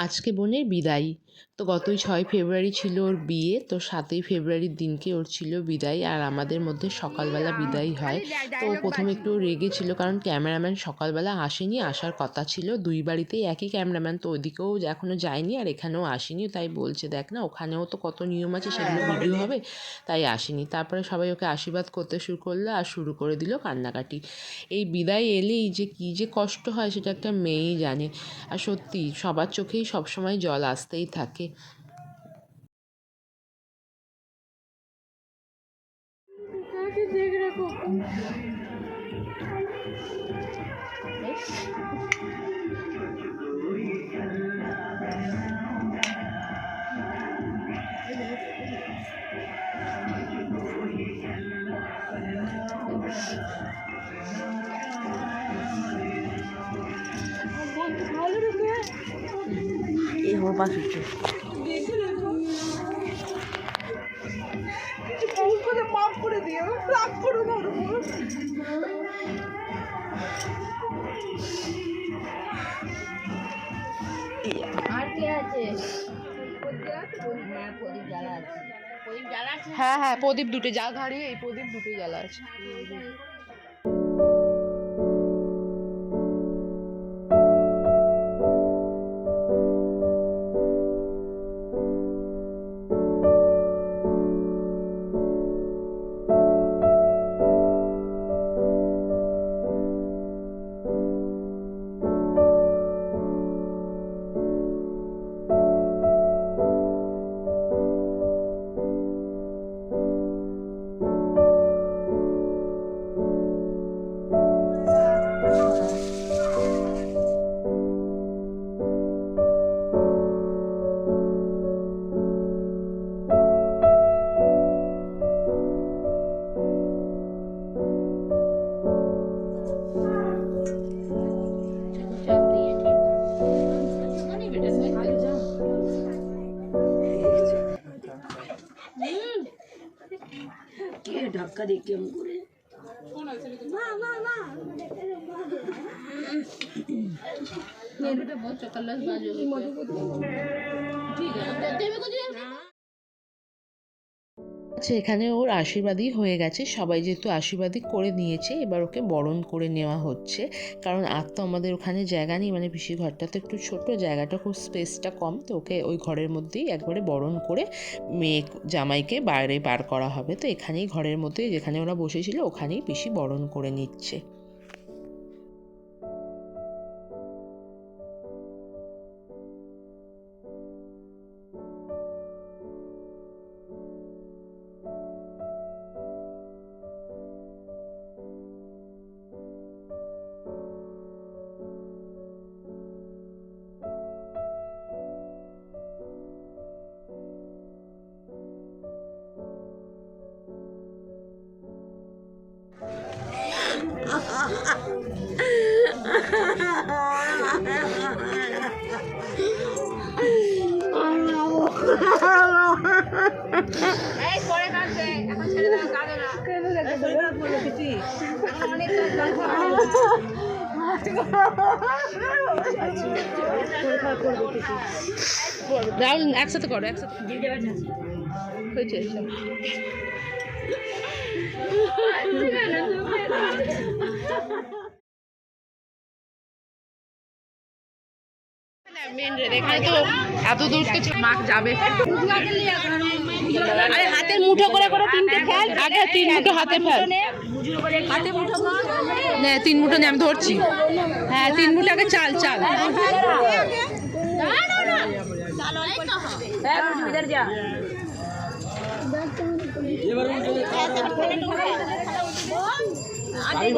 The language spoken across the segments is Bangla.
আজকে বোনের বিদায়। তো গতই 6 ফেব্রুয়ারি ছিল ওর বিয়ে, তো 7ই ফেব্রুয়ারির দিনকে ওর ছিল বিদায়। আর আমাদের মধ্যে সকালবেলা বিদায় হয়। তো ও প্রথমে একটু রেগে ছিল, কারণ ক্যামেরাম্যান সকালবেলা আসেনি, আসার কথা ছিল। দুই বাড়িতেই একই ক্যামেরাম্যান, তো ওইদিকেও এখনও যায়নি আর এখানেও আসেনি। তাই বলছে দেখ না, ওখানেও তো কত নিয়ম আছে, সেগুলো ভিডিও হবে, তাই আসেনি। তারপরে সবাই ওকে আশীর্বাদ করতে শুরু করলো আর শুরু করে দিল কান্নাকাটি। এই বিদায় এলেই যে কী যে কষ্ট হয় সেটা একটা মেয়েই জানে। আর সত্যি সবার চোখেই সবসময় জল আসতেই থাকে। এই আমার পাশে মাফ করে দিও, রাগ করো না। আর কি আছে? হ্যাঁ হ্যাঁ, প্রদীপ দুটো জাল ঘাড়িয়ে এই প্রদীপ দুটো জ্বালা আছে। ধাক্কা দিয়ে কেমন করে আচ্ছা, এখানে ওর আশীর্বাদই হয়ে গেছে। সবাই যেহেতু আশীর্বাদই করে নিয়েছে, এবার ওকে বরণ করে নেওয়া হচ্ছে। কারণ আর তো আমাদের ওখানে জায়গা নেই, মানে পিসির ঘরটা তো একটু ছোট, জায়গাটা খুব স্পেসটা কম, তো ওকে ওই ঘরের মধ্যেই একবারে বরণ করে মেয়ে জামাইকে বাইরে বার করা হবে। তো এখানেই ঘরের মধ্যে যেখানে ওরা বসেছিল ওখানেই পিসি বরণ করে নিচ্ছে। একসাথে করো, একসাথে হয়েছে। এখানে তো এত দূর তো মাক যাবে। আরে হাতের মুঠো করে করে তিনটে ফেল, আগে 3 মুঠো হাতে ফেল, হাতে মুঠো নে, 3 মুঠো নে, আমি ধরছি। হ্যাঁ 3 মুঠো আগে চাল চাল।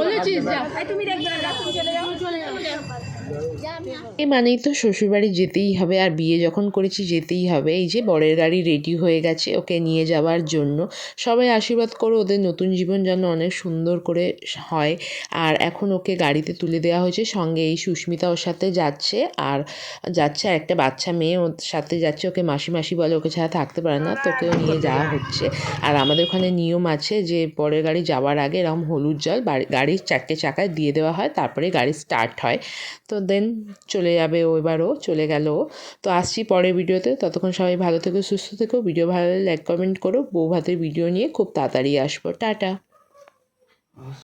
বলেছিস তুমি দেখবে না, তুমি চলে যাও, চলে যাও। এ মানেই তো শ্বশুরবাড়ি যেতেই হবে, আর বিয়ে যখন করেছি যেতেই হবে। এই যে বরের গাড়ি রেডি হয়ে গেছে ওকে নিয়ে যাওয়ার জন্য। সবাই আশীর্বাদ করো ওদের নতুন জীবন যেন অনেক সুন্দর করে হয়। আর এখন ওকে গাড়িতে তুলে দেওয়া হয়েছে, সঙ্গে এই সুস্মিতা ওর সাথে যাচ্ছে, আর যাচ্ছে আর একটা বাচ্চা মেয়ে ওর সাথে যাচ্ছে। ওকে মাসি মাসি বলে, ওকে ছাড়া থাকতে পারে না, তো ওকেও নিয়ে যাওয়া হচ্ছে। আর আমাদের ওখানে নিয়ম আছে যে বরের গাড়ি যাওয়ার আগে এরকম হলুদ জল গাড়ির 4টে চাকায় দিয়ে দেওয়া হয়, তারপরে গাড়ি স্টার্ট হয়। তো দেন চলে যাবে ও, এবারও চলে গেল। তো আসছি পরের ভিডিওতে, ততক্ষণ সবাই ভালো থেকো, সুস্থ থেকো। ভিডিও ভালো লাগলে লাইক কমেন্ট করো। বউ ভাতের ভিডিও নিয়ে খুব তাড়াতাড়ি আসবো। টাটা।